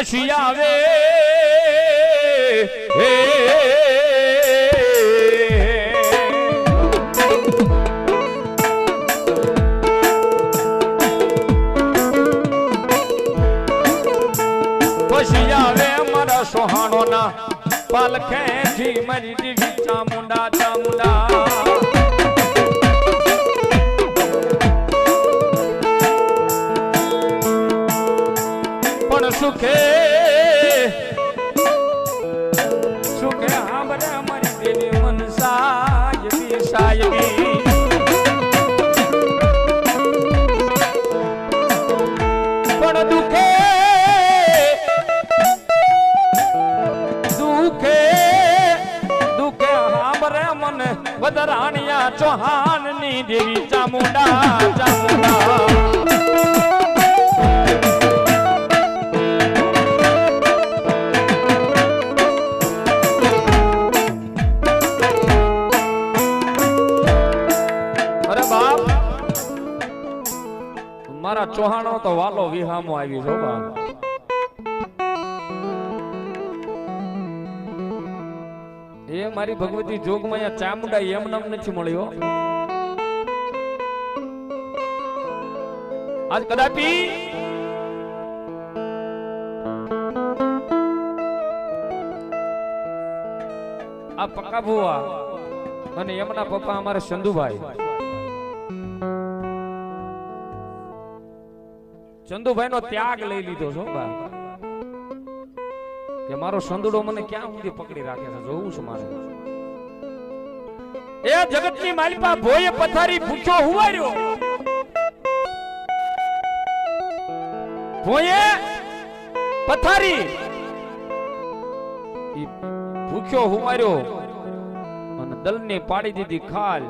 પછી આવે પછી આવે મારા સોહાણો ના પાલખે જી મારી દેવી ચામુંડા ચામુંડા પણ સુખે સુખે હાંભળે મારી દેવી મનસાયબી સાયબી પણ દુખે વદરાણિયા ચૌહાણ ની દેવી ચામુંડા ચામુંડા અરે બાપ મારા ચૌહાણો તો વાલો વિહામો આવી છો બાપ એ મારી ભગવતી જોગમાં ચામુંડા એમ નામ નથી મળ્યો આજ કદાપી આ પક્કા ભુવા અને એમના પપ્પા અમારા ચંદુભાઈ નો ત્યાગ લઈ લીધો છો બા કે મારો સંદુડો મને ક્યાં સુધી પકડી રાખે છે જોવું છે મારે એ જગતની માલિપા ભોયે પથારી ભૂખ્યો હુવાર્યો ભોયે પથારી ઈ ભૂખ્યો હુવાર્યો અને દલની પાડી દીધી ખાલ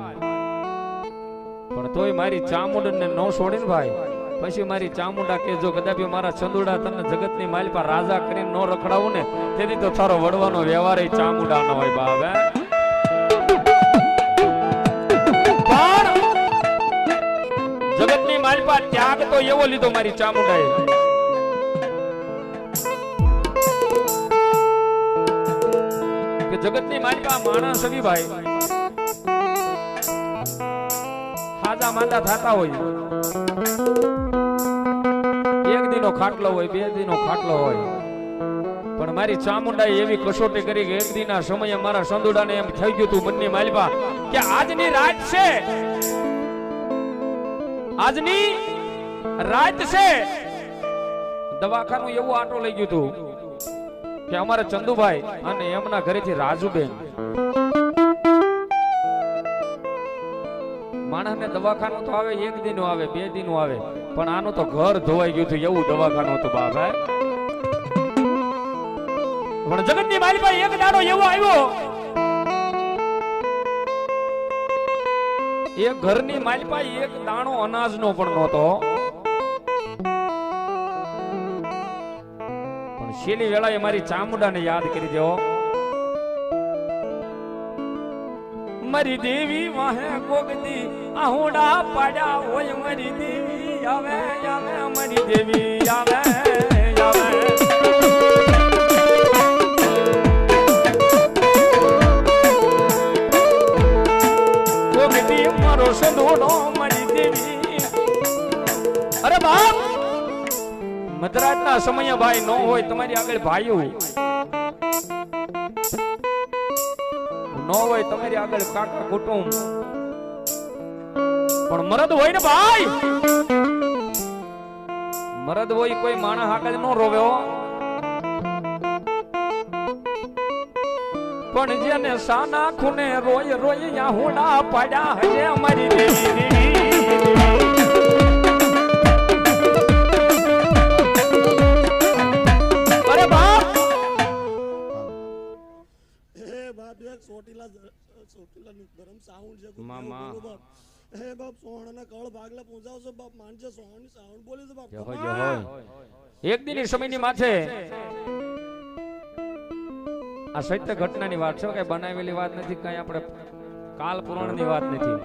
પણ તોય મારી ચામુંડને નો છોડીને ભાઈ પછી મારી ચામુંડા કે જો કદાપી મારા ચંદુડા તને જગતની માલિપા રાજા કરીને નો રખડાવું ને તેથી તો તારો વડવાનો વ્યવહાર એ ચામુંડા નો હોય બાપ પણ જગતની માલિપા ત્યાગ તો એવો લીધો મારી ચામુંડાએ કે જગતની માલિપા માણસ હવી ભાઈ હાજા માંદા થાતા હોય એક દિનો ખાટલો હોય બે દિનો ખાટલો હોય પણ મારી ચામુંડાએ એવી કસોટી કરી કે એક દિના સમયે મારા સંદુડાને એમ થઈ ગયું તું મનની માલિપા કે આજની રાત છે આજની રાત છે દવાખાનું એવું આટો લઈ ગયું તું કે અમારા ચંદુભાઈ અને એમના ઘરેથી રાજુબેન માણસને દવાખાનું તો આવે એક દિનો આવે બે દિનો આવે પણ આનું તો ઘર ધોવાઈ ગયું હતું એવું દવાખાનું હતું બાપ પણ જગતની માલિપા એક દાડો એવો આવ્યો એક ઘરની માલિપા એક દાણો અનાજનો પણ નહોતો પણ શેલી વેળાએ મારી ચામુંડાને યાદ કરી દો મારી દેવી વાહે ગોગતી આહુડા પાડ્યા હોય મારી દેવી આવે આવે મારી દેવી આવે આવે ગોગતી મારો સંધોડો મારી દેવી અરે બાપ મધરાતના સમય ભાઈ નો હોય તમારી આગળ ભાઈઓ નો હોય તમારી આગળ કાકા કુટુંબ પણ મરદ હોય ને ભાઈ મરદ હોય કોઈ માણસ આગળ નો રોવ્યો પણ જેને સાના ખૂને રોય રોય યા હોડા પાડ્યા હજે અમારી દેવી અરે બાપ સોટીલાની ગરમ સાઉન્ડ છે મામા હે બાપ સોહણના કળ ભાગલા પૂજાવજો બાપ માનજે સોહણની સાઉન્ડ બોલે છે બાપ જય હોય એક દિનની સમયની માથે આ સત્ય ઘટનાની વાત છે કે બનાવેલી વાત નથી કઈ આપણે કાલ પુરાણની વાત નથી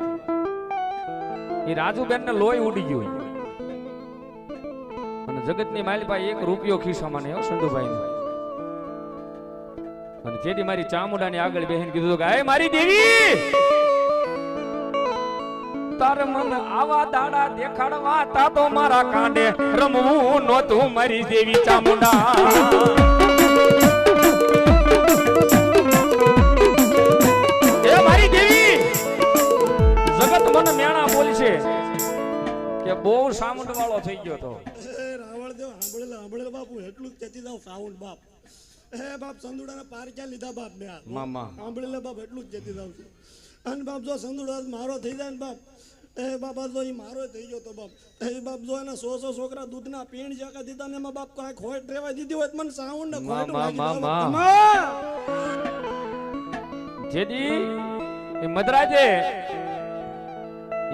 એ રાજુબેન ને લોહી ઉડી ગયું અને જગતની માલિપા એક રૂપિયો ખિસ્સામાં નહીં હો સંધુભાઈ. અને જેથી મારી ચામુંડાની આગળ બેહીને કીધું કે હે મારી દેવી, તાર મન આવા દાડા દેખાડવા તા તો મારા કાંડે રમવું નહોતું મારી દેવી ચામુંડા. એ મારી દેવી, જગત મને મેણા બોલશે કે બહુ સાઉન્ડ વાળો થઈ ગયો તો. રાવળદેવ સાંભળેલા બાપુ એટલું જ કહેતી જાવ સાઉન્ડ બાપ. બાપ સંદુડાના પાર ક્યાં લીધા બાપ મેં મામા સાંભળેલા બાપ એટલું જ કહેતી જાવ છું. અને બાપ જો સંદુડા મારો થઈ જાય ને બાપ, બાપા જો એ મારો થઈ ગયો તો બાપ, બાપ જો એના 100 છોકરા દૂધના પીણ જાકા દીધા ને એમાં બાપ કાંઈ ખોટ રેવા દીધી હોય મને સાઉન્ડ ને ખોટ જેદી એ મદરાજે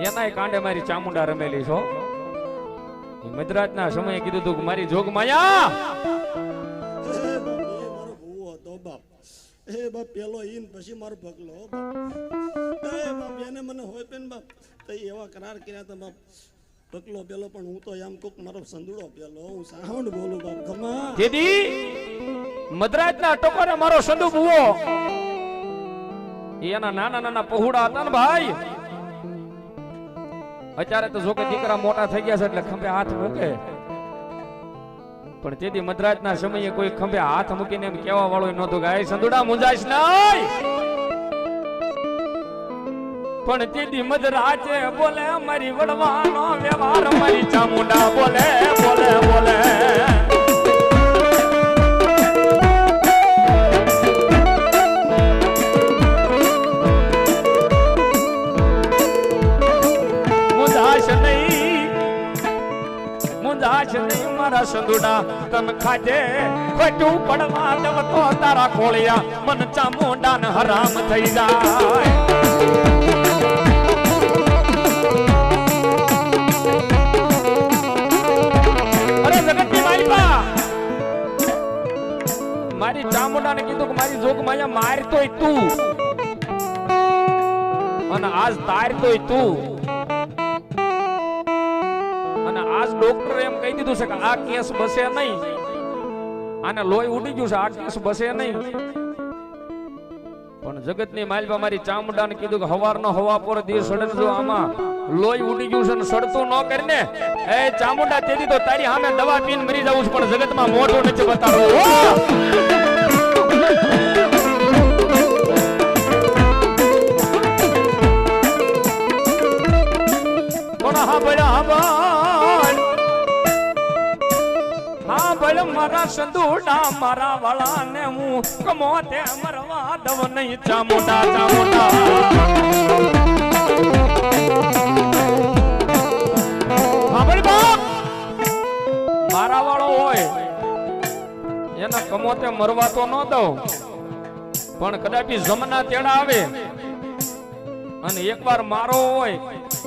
એનાય કાંડે મારી ચામુંડા રમેલી છો. એ મદરાજના સમયે કીધું તું કે મારી જોગ માયા મારો ભૂવો હતો બાપ. બાપ પેલો ઈન પછી મારો ભગલો બાપ. બાપ એને મને હોય પેન બાપ તો એવા કરાર કર્યા હતા બાપ. ભગલો પેલો પણ હું તો એમ કોક મારો સંદુડો પેલો હું સાઉન્ડ બોલું બાપ. ખમા જેદી મદરાજના ટકોરે મારો સંદુ ભૂવો એના નાના નાના પહોળા હતા ને ભાઈ. અત્યારે તો જો કે દીકરા મોટા થઈ ગયા છે એટલે ખંભે હાથ મૂકે, પણ તેથી મદ્રાજના સમયે કોઈ ખંભે હાથ મૂકીને એમ કેવા વાળો નહોતો કે આ સંદુડા મુંજાઈશ નહીં. પણ તેથી મદ્રાજે બોલે મારી વડવાનો વ્યવહાર મારી ચામુંડા બોલે બોલે બોલે. મારા સંદુડા તન ખાજે ખોટું પડવા દવ તો તારા ખોળિયા મન ચામુંડા ને હરામ થઈ જાય. અરે જગતની માલિકા મારી ચામુંડા ને કીધું કે મારી જોગ માયા મારતોય તું અને આજ તારતોય તું. આજ ડોક્ટર એમ કહી દીધું છે કે આ કેસ બસે નહીં, આને લોહી ઉડી ગયું છે, આ કેસ બસે નહીં. પણ જગતની માલિકા મારી ચામુંડાને કીધું કે હવારનો હવા પર દી સડન જો આમાં લોહી ઉડી ગયું છે ને સડતું ન કરીને એ ચામુંડા તેથી તો તારી સામે દવા પીને મરી જવું છે, પણ જગતમાં મોઢું નથી બતાડવું. મારા સંદુડા મારા વાળા ને હું કમોતે મરવા દવ નહીં ચામુંડા ચામુંડા. મારા વાળો હોય એના કમોતે મરવા તો ન દઉં, પણ કદાપી જમના તેડા આવે અને એકવાર મારો હોય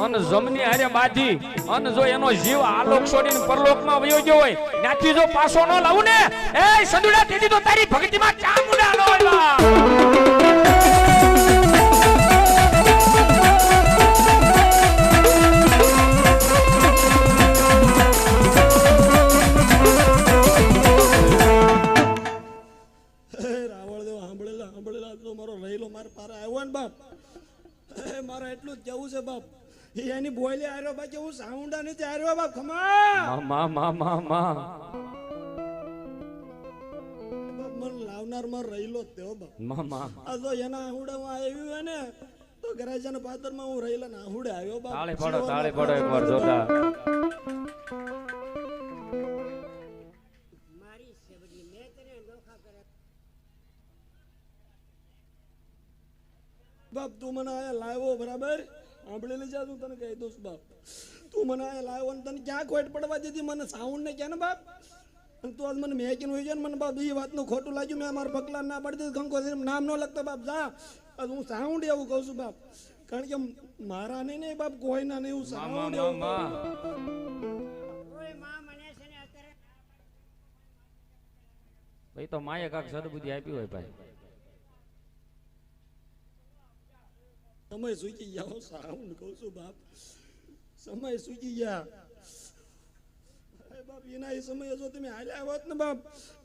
અને જમની હારે બાજી અને જો એનો જીવ આલોક છોડીને પરલોકમાં વયો ગયો હોય ત્યાંથી જો પાછો ન લાવું ને એ સંદુડા તેથી તો તારી ભક્તિમાં ચામુંડા ન હોય. રાવળદેવ સાંભળેલા તો મારો રહેલો માર પારા આવ્યો ને બાપ. મારે એટલું જ જવું છે બાપ. એની બોલે આર્યો બાકી હું સાઉન્ડા નથી આર્યો બાપ. ખમા મા મા મા મા મન લાવનાર માં રહેલો જ તેઓ બાપ. મા આ તો એના આહુડામાં આવ્યું હોય ને તો ગરાજાના પાદરમાં હું રહેલા ના આહુડે આવ્યો બાપ. તાળી પડો એકવાર જોતા. બાપ તું મને આયા લાવ્યો બરાબર સાંભળેલી જા તું તને કહી દઉં બાપ. તું મને આયા લાવ્યો ને તને ક્યાં ખોટ પડવા દીધી મને સાઉન્ડ ને ક્યાં ને બાપ. અને તું આજ મને મેકીને હોય છે ને મને બાપ એ વાતનું ખોટું લાગ્યું. મેં મારા પગલા ના પાડી દીધું કંકો નામ ન લખતો બાપ જા. હું સાઉન્ડ એવું કહું છું બાપ, કારણ કે મારા નહીં બાપ કોઈના નહીં હું સાઉન્ડ એવું ભાઈ તો માએ કાક સદબુદ્ધિ આપી હોય ભાઈ. સમય સૂકી ગયા સાઉન્ડ કહું છું બાપ, સમય સૂકી ગયા બાપ એના એ સમયે જો તમે હાલ્યા હોત ને બાપ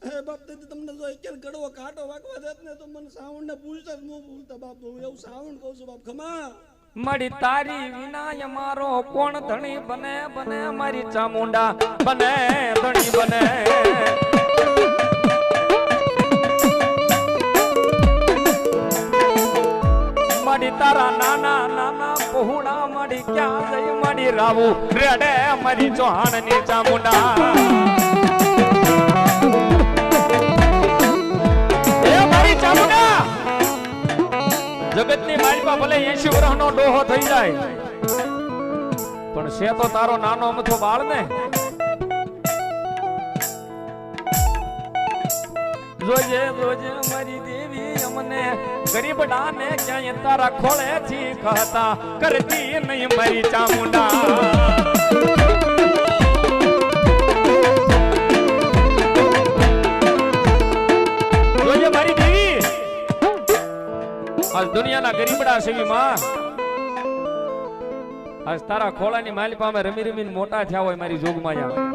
હે બાપ તો તમને જો એક ગડવો કાંટો વાગવા દેત ને તો મને સાવણ ને પૂછતા જ હું ભૂલતા બાપ હું એવું સાવણ કહું છું બાપ ખમા મળી તારી વિનાય મારો કોણ ધણી બને બને મારી ચામુંડા બને ધણી બને મળી તારા નાના નાના પહોળા મળી ક્યાં જઈ મળી રાવું રેડે મારી ચૌહાણ ની ચામુંડા એ મારી ચામુંડા જગતની માલિકા ભલે 80 વર્ષનો ડોહો થઈ જાય પણ છે તો તારો નાનો અમથો બાળ ને જોજે જોજે મારી દેવી અમને ગરીબ ડાને ક્યાંય તારા ખોળે થી કહતા કરતી નહીં મારી ચામુંડા જોજે મારી દેવી આજ દુનિયાના ગરીબડા સેવી માં આજ તારા ખોળાની માલિપા અમે રમી રમીને મોટા થયા હોય મારી જોગમાયા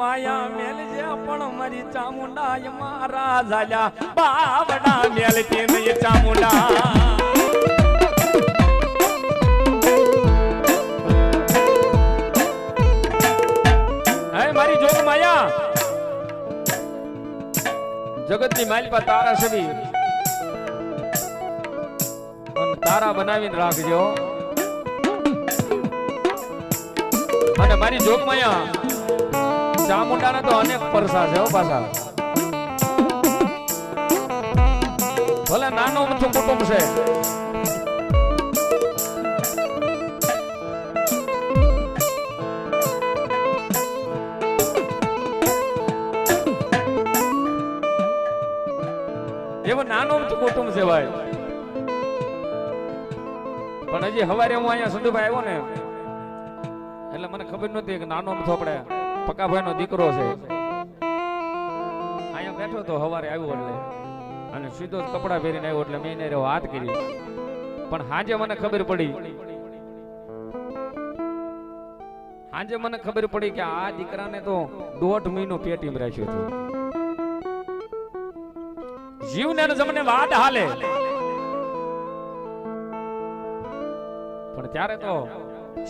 માયા મેલજે પણ મારી ચામુંડા મારા ઝાલ્યા બાવડા મેલતી નહીં ચામુંડા હે મારી જોગમાયા જગતની માલિકા તારા સવી અને તારા બનાવીને રાખજો અને મારી જોગમાયા ચામુંડાના તો અનેક પરસા છે પાછા ભલે નાનો મથું કુટુંબ છે એવો નાનો મથું કુટુંબ છે ભાઈ પણ હજી હવારે હું અહીંયા સંધુભાઈ આવ્યો ને એટલે મને ખબર નહોતી કે નાનો મથો આપણે પકાભાઈ નો દીકરો છે અહીંયા બેઠો તો હવારે આવ્યો એટલે અને સીધો કપડા પહેરીને આવ્યો એટલે મેં એને વાત કરી પણ હાજે મને ખબર પડી કે આ દીકરાને તો 1.5 મહિનો પેટીમાં રાખ્યો હતો જીવને જમને વાત હાલે પણ ત્યારે તો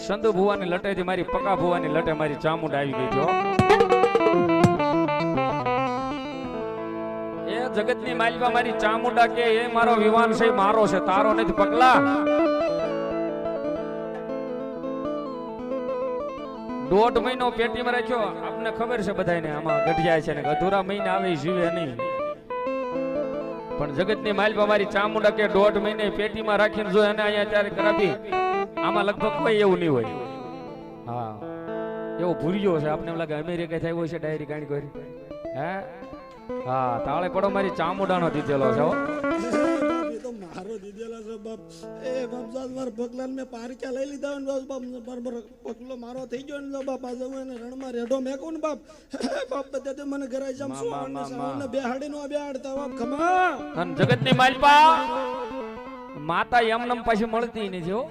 સંધુ ભુવાની લટેથી મારી પકા ભુવાની લટે મારી ચામુંડા આવી ગઈ છો એ જગતની માલિકા મારી ચામુંડા કે એ મારો વિવાન છે મારો છે તારો નથી પગલા 1.5 મહિનો પેટીમાં રાખ્યો આપને ખબર છે બધાને આમાં ગઢિયા છે ને અધૂરા મહિના આવે જીવે નહીં પણ જગતની માલિકા મારી ચામુંડા કે 1.5 મહિને પેટીમાં રાખીને જો એને અહીંયા ત્યારે કરાવી આમાં લગભગ કોઈ એવું નહીં હોય હા એવો ભૂર્યો છે આપને એમ લાગે અમેરિકા થાય હોય છે ડાયરી ગાણી કરી હે હા તાળે પડો મારી ચામુંડાનો દીધેલો છે એ તો મારો દીધેલો છે બાપ એ બાપ જાત માર પગલાને મે પારક્યા લઈ લીધા ને બાપ બરાબર પગલો મારો થઈ ગયો ને બાપ આજે હું એને રણમાં રેડો મેકો ને બાપ બાપ બધે મને ઘરે જામ સુવાને બેહાડીનો બેહાડતા બાપ ખમા અને જગતની માલિકા માતા એમનમ પાછી મળતી નથી હો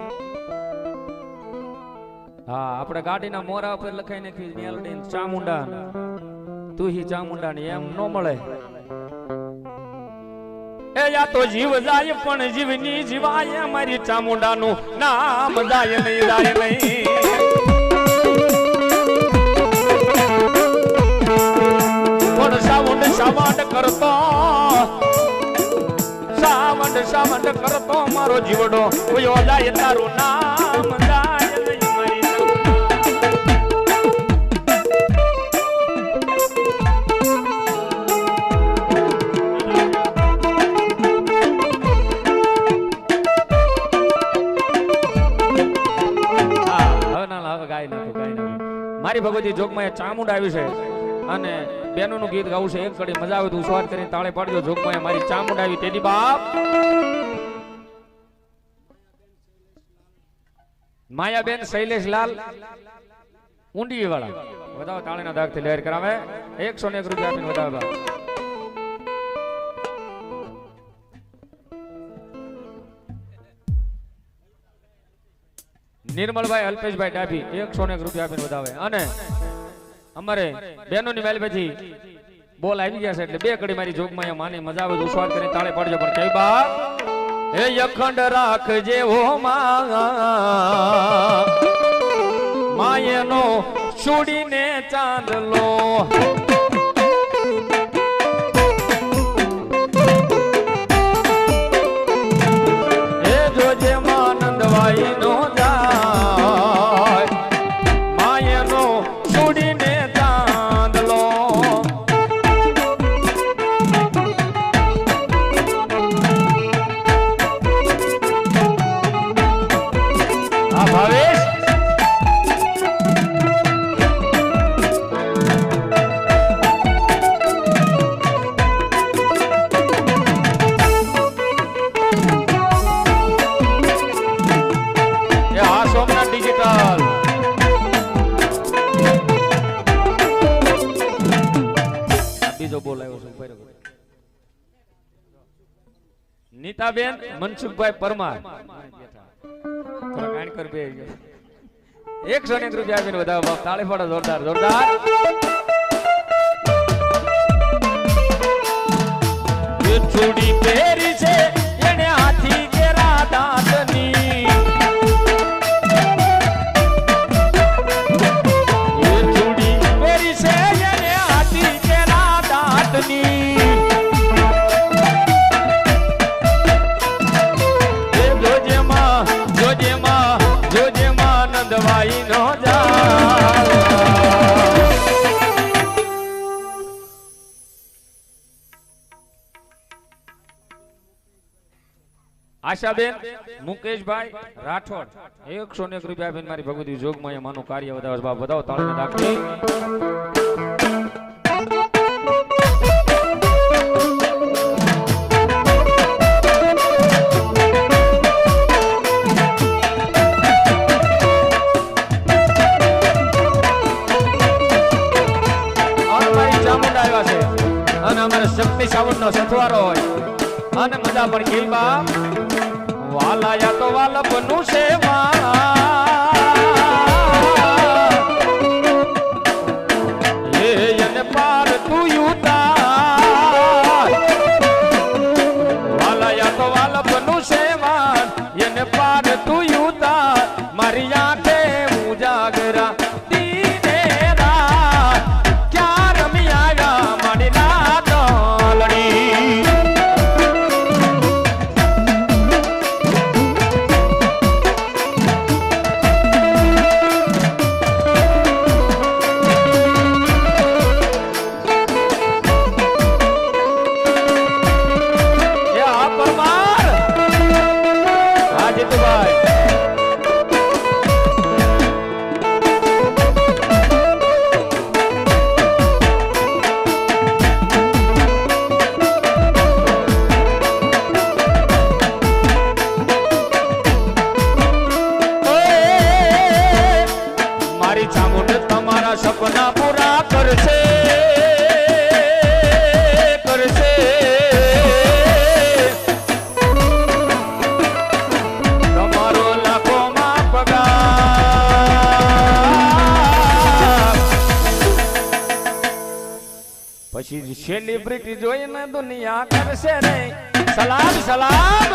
હા આપણે ગાડીના મોરા ઉપર લખાઈ નાખી મેલડી ચામુંડા તું હી ચામુંડા ને એમ નો મળે એ યા તો જીવ જાય પણ જીવની જીવાય મારી ચામુંડાનું નામ જાય નહીં પણ સાવંડ કરતો સાવંડ કરતો મારો જીવડો કોઈ જાય તારું નામ જાય મારી ભગવતી જોગમાં ચામુંડા આવી છે અને બેનોનું ગીત ગાવું છે એક કડી મજા આવે તો ઉસ્વાદ કરીને તાળે પાડજો જોગમાં મારી ચામુંડા આવી તેની બાપ માયાબેન શૈલેષલાલ ઊંડી વાળા વધાવો તાળીના દાગથી લહેર કરાવે 101 રૂપિયા આપીને વધાવો નિર્મલભાઈ અલ્પેશભાઈ ડાભી 101 રૂપિયા આપીને વધાવે અને અમારે બહેનોની મેલ પછી બોલ આવી ગયા છે એટલે બે કડી મારી જોગમાં અહીંયા માની મજા આવે ઉસ્વાદ કરીને તાળે પાડજો પણ કઈ બા હે અખંડ રાખજે હો માયનો છોડીને ચાંદલો હે જોજે માનંદવાઈ નો જાય માયનો છોડીને ચાંદલો આ ભાવેશ નીતાબેન મનસુખભાઈ પરમાર 101 રૂપિયા આપીને વધાવો બાપ તાળી પાડો જોરદાર જોરદાર ચૂડી પહેરી છે એને હાથી કેરા દાંતની ચૂડી પહેરી છે એને હાથી કેરા દાંતની દવાઈ નો આશાબેન મુકેશભાઈ રાઠોડ 101 રૂપિયા આપીને મારી ભગવતી જોગમાં માનું કાર્ય વધારે બાપ વધાવો તાળીને રાખી શક્તિ સાવન નો સથવારો હોય અને મજા પણ કેવી બાપ વાલાયા તો વાલપનું સેવા એ એને પાર તું યુતા વાલાયા તો વાલપનું સેવા એને પાર તું યુતા મારી આંખે ઉજાગરા સપના પૂરા કરશે કરશે તમારો લાખોમાં પગાર પછી સેલિબ્રિટી જોઈને દુનિયા કરશે રે સલામ સલામ